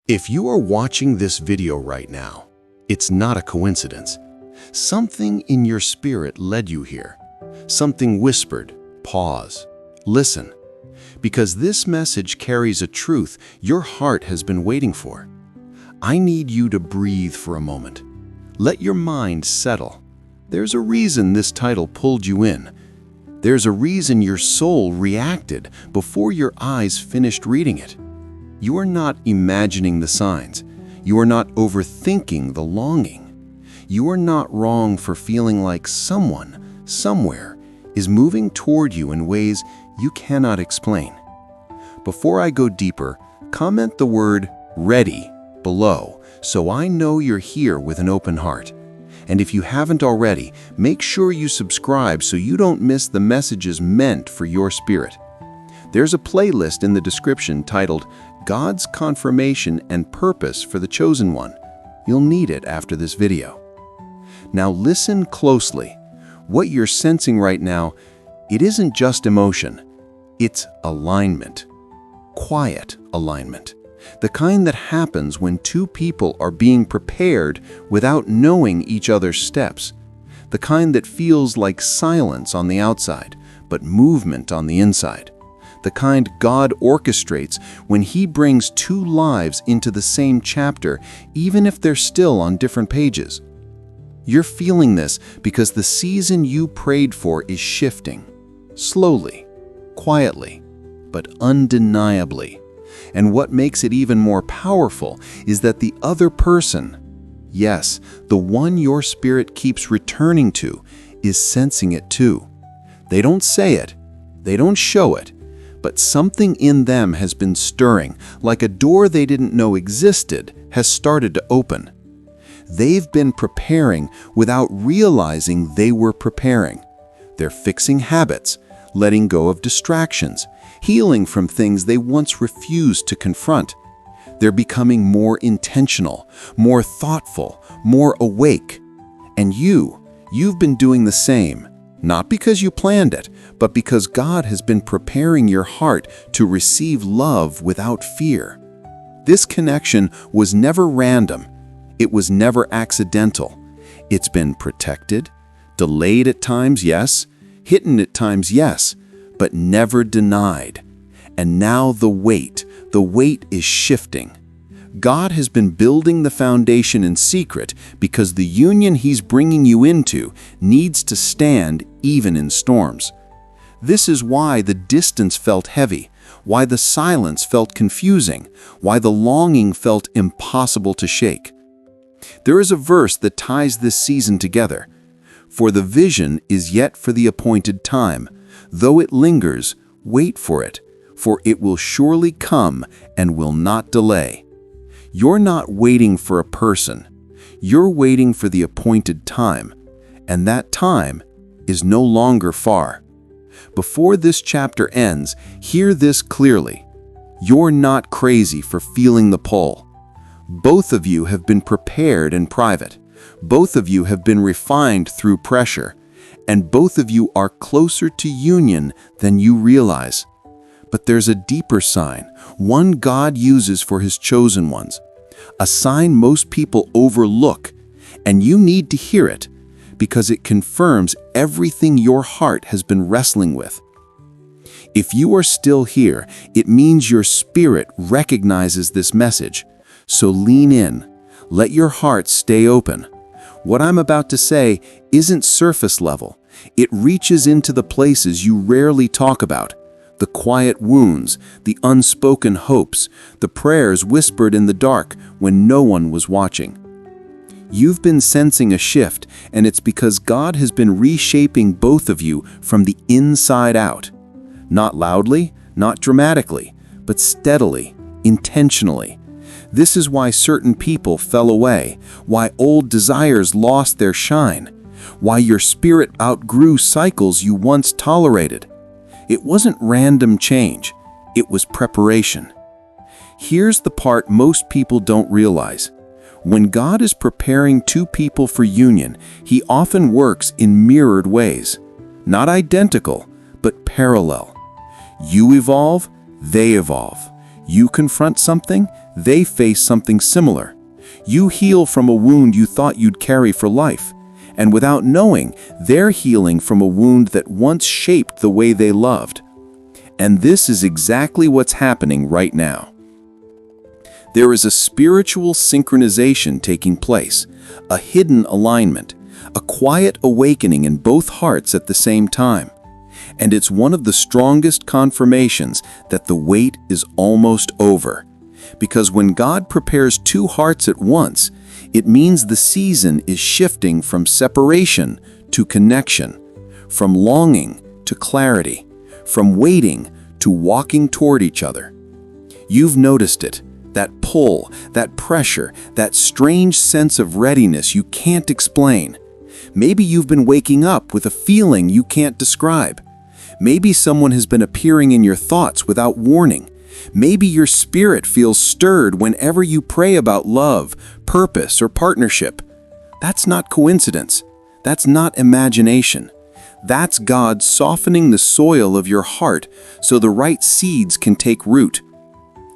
If you are watching this video right now, it's not a coincidence. Something in your spirit led you here. Something whispered, pause, listen, because this message carries a truth your heart has been waiting for. I need you to breathe for a moment. Let your mind settle. There's a reason this title pulled you in. There's a reason your soul reacted before your eyes finished reading it. You are not imagining the signs. You are not overthinking the longing. You are not wrong for feeling like someone, somewhere, is moving toward you in ways you cannot explain. Before I go deeper, comment the word "ready" below so I know you're here with an open heart. And if you haven't already, make sure you subscribe so you don't miss the messages meant for your spirit. There's a playlist in the description titled God's Confirmation and Purpose for the Chosen One. You'll need it after this video. Now listen closely. What you're sensing right now, it isn't just emotion. It's alignment. Quiet alignment. The kind that happens when two people are being prepared without knowing each other's steps. The kind that feels like silence on the outside, but movement on the inside. The kind God orchestrates when He brings two lives into the same chapter, even if they're still on different pages. You're feeling this because the season you prayed for is shifting. Slowly, quietly, but undeniably. And what makes it even more powerful is that the other person, yes, the one your spirit keeps returning to, is sensing it too. They don't say it, they don't show it, but something in them has been stirring, like a door they didn't know existed has started to open. They've been preparing without realizing they were preparing. They're fixing habits, letting go of distractions, healing from things they once refused to confront. They're becoming more intentional, more thoughtful, more awake. And you've been doing the same. Not because you planned it, but because God has been preparing your heart to receive love without fear. This connection was never random. It was never accidental. It's been protected, delayed at times, yes, hidden at times, yes, but never denied. And now the weight is shifting. God has been building the foundation in secret because the union He's bringing you into needs to stand even in storms. This is why the distance felt heavy, why the silence felt confusing, why the longing felt impossible to shake. There is a verse that ties this season together. For the vision is yet for the appointed time. Though it lingers, wait for it will surely come and will not delay. You're not waiting for a person. You're waiting for the appointed time, and that time is no longer far. Before this chapter ends, hear this clearly. You're not crazy for feeling the pull. Both of you have been prepared in private. Both of you have been refined through pressure, and both of you are closer to union than you realize. But there's a deeper sign, one God uses for His chosen ones, a sign most people overlook, and you need to hear it because it confirms everything your heart has been wrestling with. If you are still here, it means your spirit recognizes this message. So lean in, let your heart stay open. What I'm about to say isn't surface level. It reaches into the places you rarely talk about. The quiet wounds, the unspoken hopes, the prayers whispered in the dark when no one was watching. You've been sensing a shift, and it's because God has been reshaping both of you from the inside out. Not loudly, not dramatically, but steadily, intentionally. This is why certain people fell away, why old desires lost their shine, why your spirit outgrew cycles you once tolerated. It wasn't random change, it was preparation. Here's the part most people don't realize. When God is preparing two people for union, He often works in mirrored ways. Not identical, but parallel. You evolve, they evolve. You confront something, they face something similar. You heal from a wound you thought you'd carry for life, and without knowing, they're healing from a wound that once shaped the way they loved. And this is exactly what's happening right now. There is a spiritual synchronization taking place, a hidden alignment, a quiet awakening in both hearts at the same time. And it's one of the strongest confirmations that the wait is almost over. Because when God prepares two hearts at once, it means the season is shifting from separation to connection, from longing to clarity, from waiting to walking toward each other. You've noticed it, that pull, that pressure, that strange sense of readiness you can't explain. Maybe you've been waking up with a feeling you can't describe. Maybe someone has been appearing in your thoughts without warning. Maybe your spirit feels stirred whenever you pray about love, purpose, or partnership. That's not coincidence. That's not imagination. That's God softening the soil of your heart so the right seeds can take root.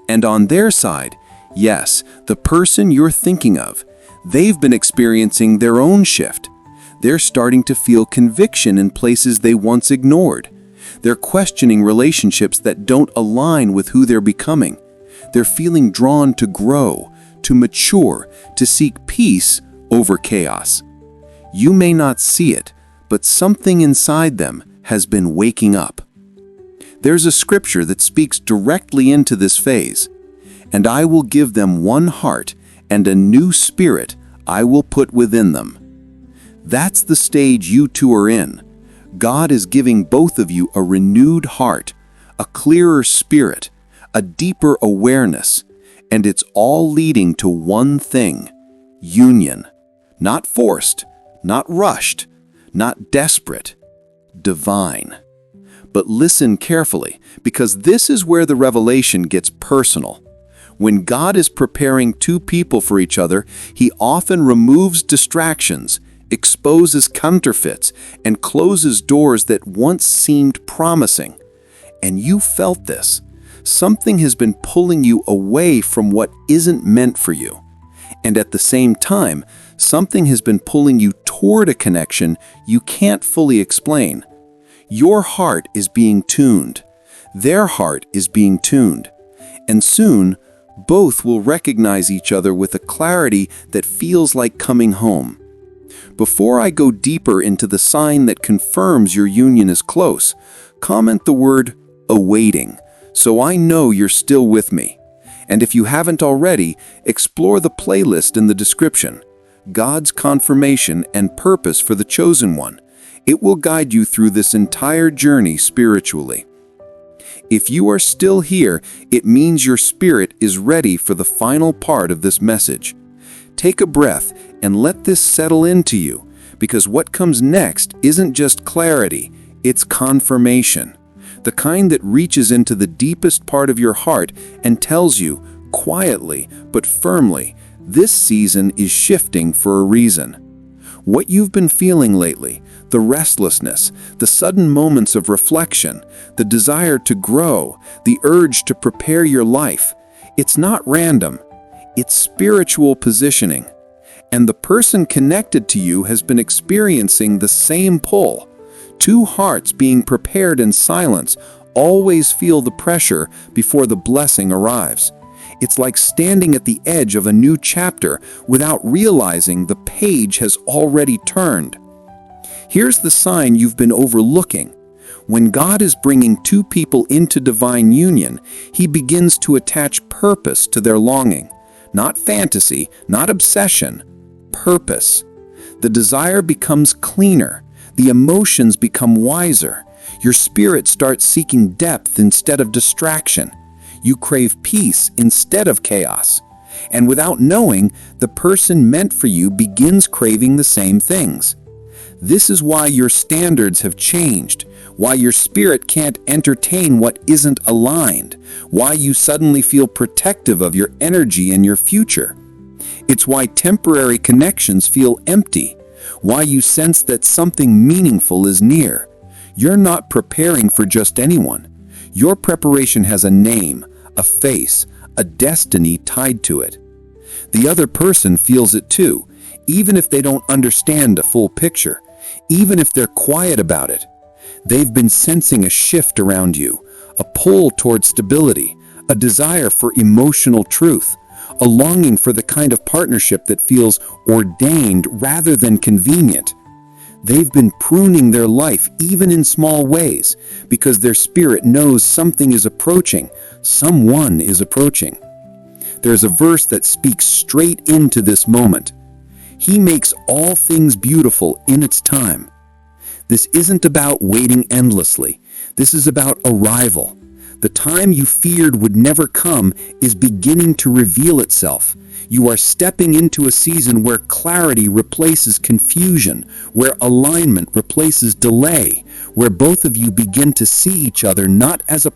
And on their side, yes, the person you're thinking of, they've been experiencing their own shift. They're starting to feel conviction in places they once ignored. They're questioning relationships that don't align with who they're becoming. They're feeling drawn to grow, to mature, to seek peace over chaos. You may not see it, but something inside them has been waking up. There's a scripture that speaks directly into this phase. And I will give them one heart, and a new spirit I will put within them. That's the stage you two are in. God is giving both of you a renewed heart, a clearer spirit, a deeper awareness, and it's all leading to one thing: union. Not forced, not rushed, not desperate, divine. But listen carefully, because this is where the revelation gets personal. When God is preparing two people for each other, He often removes distractions, exposes counterfeits, and closes doors that once seemed promising. And you felt this. Something has been pulling you away from what isn't meant for you. And at the same time, something has been pulling you toward a connection you can't fully explain. Your heart is being tuned. Their heart is being tuned. And soon, both will recognize each other with a clarity that feels like coming home. Before I go deeper into the sign that confirms your union is close, comment the word awaiting, so I know you're still with me. And if you haven't already, explore the playlist in the description, God's Confirmation and Purpose for the Chosen One. It will guide you through this entire journey spiritually. If you are still here, it means your spirit is ready for the final part of this message. Take a breath and let this settle into you, because what comes next isn't just clarity, it's confirmation. The kind that reaches into the deepest part of your heart and tells you, quietly but firmly, this season is shifting for a reason. What you've been feeling lately, the restlessness, the sudden moments of reflection, the desire to grow, the urge to prepare your life, it's not random. It's spiritual positioning. And the person connected to you has been experiencing the same pull. Two hearts being prepared in silence always feel the pressure before the blessing arrives. It's like standing at the edge of a new chapter without realizing the page has already turned. Here's the sign you've been overlooking. When God is bringing two people into divine union, He begins to attach purpose to their longing. Not fantasy, not obsession, purpose. The desire becomes cleaner. The emotions become wiser. Your spirit starts seeking depth instead of distraction. You crave peace instead of chaos. And without knowing, the person meant for you begins craving the same things. This is why your standards have changed, why your spirit can't entertain what isn't aligned, why you suddenly feel protective of your energy and your future. It's why temporary connections feel empty, why you sense that something meaningful is near. You're not preparing for just anyone. Your preparation has a name, a face, a destiny tied to it. The other person feels it too, even if they don't understand a full picture, even if they're quiet about it. They've been sensing a shift around you, a pull toward stability, a desire for emotional truth, a longing for the kind of partnership that feels ordained rather than convenient. They've been pruning their life even in small ways because their spirit knows something is approaching, someone is approaching. There's a verse that speaks straight into this moment. He makes all things beautiful in its time. This isn't about waiting endlessly. This is about arrival. The time you feared would never come is beginning to reveal itself. You are stepping into a season where clarity replaces confusion, where alignment replaces delay, where both of you begin to see each other not as a